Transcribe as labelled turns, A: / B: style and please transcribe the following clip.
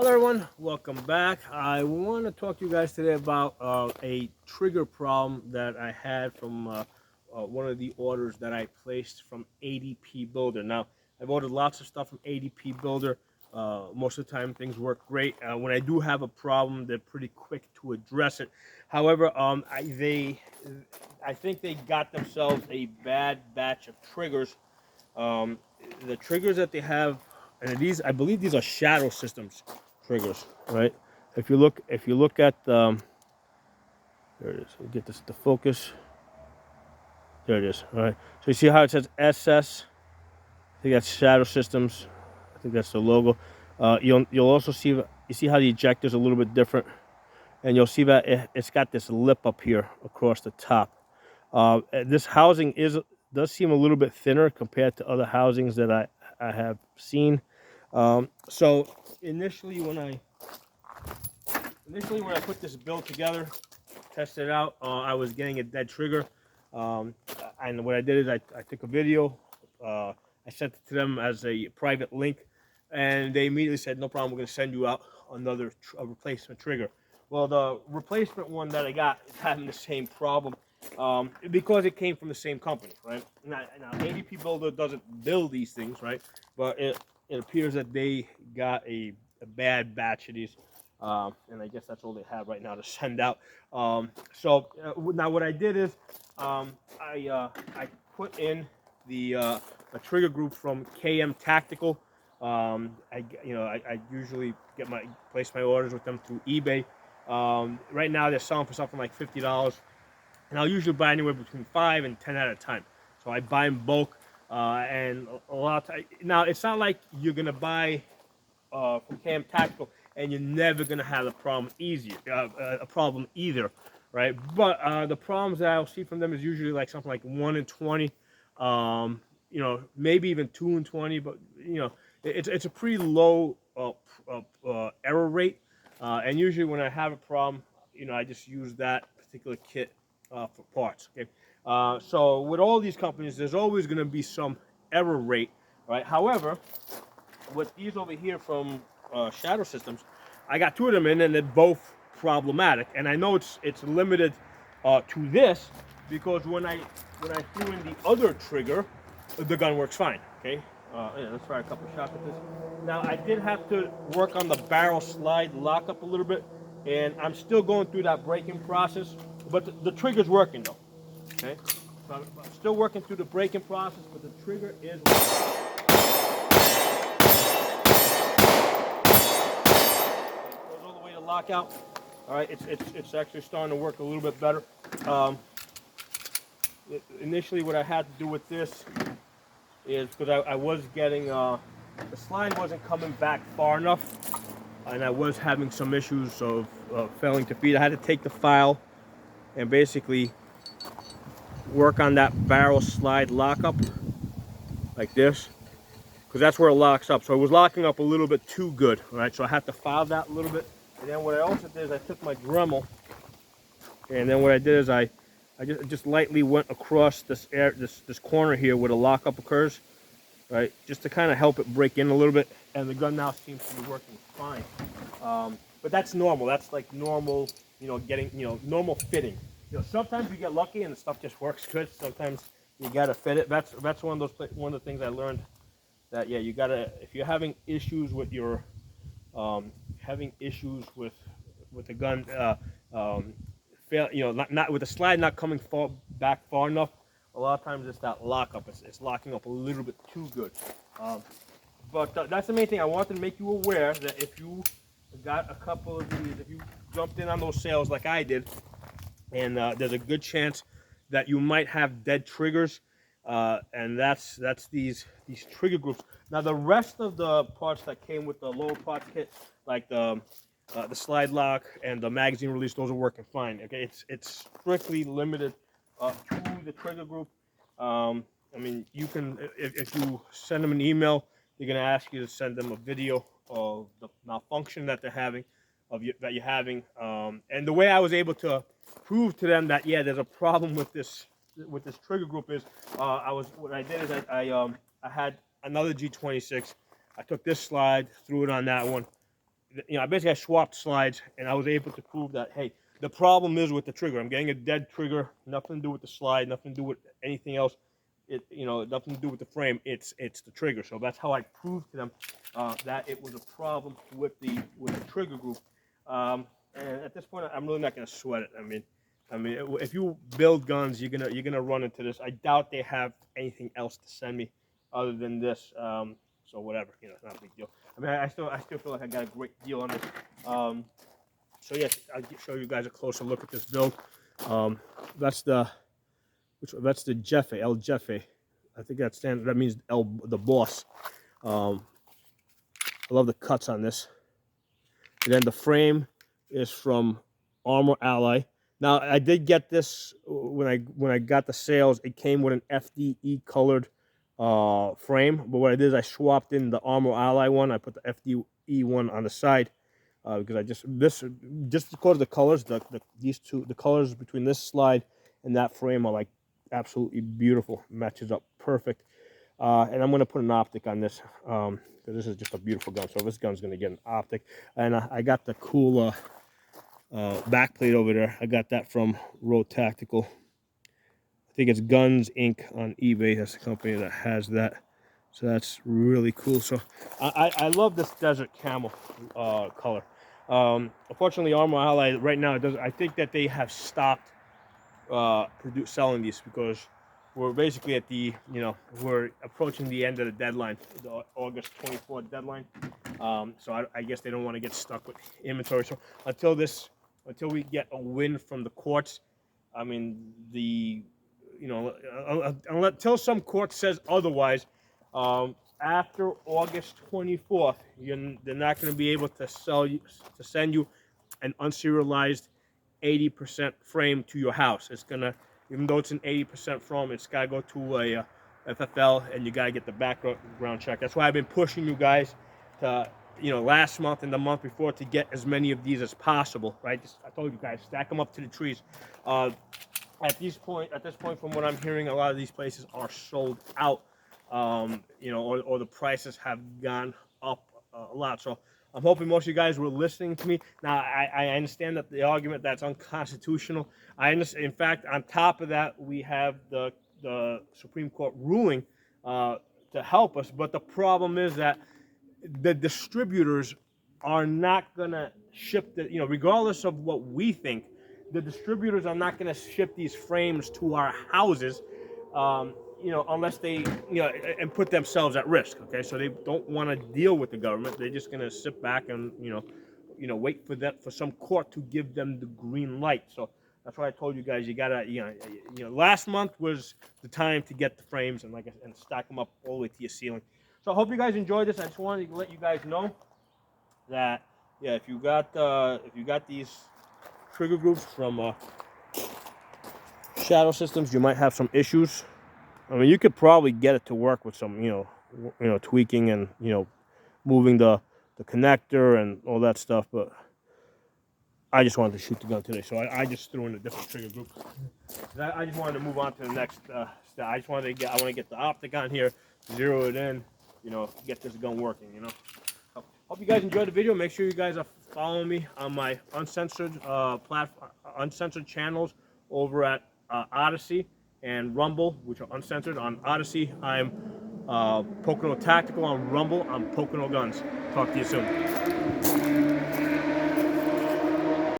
A: Hello everyone, welcome back. I want to talk to you guys today about a trigger problem that I had from one of the orders that I placed from 80pbuilder. Now, I've ordered lots of stuff from 80pbuilder. Most of the time things work great. When I do have a problem, they're pretty quick to address it. However, I think they got themselves a bad batch of triggers. The triggers that they have, and these, I believe these are shadow systems triggers, right? If you look at there it is. We'll get this to focus. There it is. All right. So you see how it says SS? I think that's shadow systems. I think that's the logo. You'll also see, you see how the ejector's a little bit different, and you'll see that it's got this lip up here across the top. This housing does seem a little bit thinner compared to other housings that I have seen. So initially when I put this build together, tested it out, I was getting a dead trigger. And what I did is I took a video, I sent it to them as a private link, and they immediately said, no problem, we're going to send you out another replacement trigger. Well, the replacement one that I got is having the same problem because it came from the same company, right? Now 80pbuilder doesn't build these things, right? But it appears that they got a bad batch of these. And I guess that's all they have right now to send out. Now what I did is I put in a trigger group from KM Tactical. I usually place my orders with them through eBay. Right now they're selling for something like $50, and I'll usually buy anywhere between 5 and 10 at a time. So I buy in bulk, and a lot of time. Now it's not like you're gonna buy from KM Tactical and you're never gonna have a problem either, right? But the problems that I'll see from them is usually like something like 1 in 20, maybe even 2 in 20, but it's a pretty low error rate, and usually when I have a problem, I just use that particular kit for parts. Okay, so with all these companies, there's always going to be some error rate, right? However, with these over here from Shadow Systems, I got 2 of them in, and they're both problematic. And I know it's limited to this because when I threw in the other trigger, the gun works fine. Okay, let's try a couple shots at this. Now I did have to work on the barrel slide lockup a little bit, and I'm still going through that braking process. But the trigger's working though. Okay, so I'm still working through the braking process, but the trigger is working. Lockout. All right, it's actually starting to work a little bit better. Initially, what I had to do with this is because I was getting the slide wasn't coming back far enough, and I was having some issues of failing to feed. I had to take the file and basically work on that barrel slide lockup like this, because that's where it locks up. So it was locking up a little bit too good. All right, so I had to file that a little bit. And then what I also did is I took my Dremel, and then what I did is I just lightly went across this corner here where the lockup occurs, right? Just to kind of help it break in a little bit. And the gun now seems to be working fine. But that's normal. That's like normal, normal fitting. Sometimes you get lucky and the stuff just works good. Sometimes you gotta fit it. That's one of the things I learned. That yeah, you gotta, if you're having issues with your with the gun, not with the slide not coming back far enough. A lot of times it's that lockup. It's locking up a little bit too good. But that's the main thing. I wanted to make you aware that if you got a couple of these, if you jumped in on those sales like I did, and there's a good chance that you might have dead triggers, and that's these trigger groups. Now the rest of the parts that came with the lower parts kit, like the slide lock and the magazine release, those are working fine. Okay, it's strictly limited to the trigger group. I mean, you can, if you send them an email, they're gonna ask you to send them a video of the malfunction that they're having, that you're having. And the way I was able to prove to them that yeah, there's a problem with this trigger group is what I did is I had another G26. I took this slide, threw it on that one, I basically swapped slides, and I was able to prove that, hey, the problem is with the trigger. I'm getting a dead trigger, nothing to do with the slide, nothing to do with anything else. Nothing to do with the frame. It's the trigger. So that's how I proved to them that it was a problem with the trigger group. And at this point, I'm really not going to sweat it. If you build guns, you're gonna run into this. I doubt they have anything else to send me other than this. So whatever, it's not a big deal. I still feel like I got a great deal on this. So yes, I'll show you guys a closer look at this build. That's the Jefe, El Jefe. I think that means the boss. I love the cuts on this. And then the frame is from Armor Ally. Now I did get this when I got the sales. It came with an FDE colored frame, but what I did is I swapped in the Armor Ally one. I put the FDE one on the side because just because of the colors, the colors between this slide and that frame are like absolutely beautiful. It matches up perfect. And I'm going to put an optic on this because this is just a beautiful gun. So this gun's going to get an optic. And I got the cool back plate over there. I got that from Road Tactical. I think it's Guns Inc. on eBay. That's the company that has that. So that's really cool. So I love this desert camel color. Unfortunately, Armor Ally right now, I think that they have stopped selling these because we're basically at we're approaching the end of the deadline, the August 24th deadline. So I guess they don't want to get stuck with inventory. So until we get a win from the courts, until some court says otherwise, after August 24th, they're not going to be able to send you an unserialized 80% frame to your house. It's gonna, even though it's an 80% frame, it's gotta go to a FFL, and you gotta get the background check. That's why I've been pushing you guys to, last month and the month before, to get as many of these as possible. Right? I told you guys, stack them up to the trees. At this point, from what I'm hearing, a lot of these places are sold out. Or the prices have gone up a lot. So I'm hoping most of you guys were listening to me. Now, I understand that the argument that's unconstitutional. I understand. In fact, on top of that, we have the Supreme Court ruling to help us. But the problem is that the distributors are not going to ship regardless of what we think, the distributors are not going to ship these frames to our houses. Unless they, and put themselves at risk. Okay, so they don't want to deal with the government. They're just gonna sit back and wait for some court to give them the green light. So that's why I told you guys, you gotta, last month was the time to get the frames and stack them up all the way to your ceiling. So I hope you guys enjoyed this. I just wanted to let you guys know that if you got these trigger groups from Shadow Systems, you might have some issues. You could probably get it to work with some, tweaking and, moving the connector and all that stuff. But I just wanted to shoot the gun today, so I just threw in a different trigger group. I just wanted to move on to the next step. I want to get the optic on here, zero it in, get this gun working. Hope you guys enjoyed the video. Make sure you guys are following me on my uncensored uncensored channels over at Odyssey and Rumble, which are uncensored. On Odyssey, I'm Pocono Tactical. On Rumble, I'm Pocono Guns. Talk to you soon.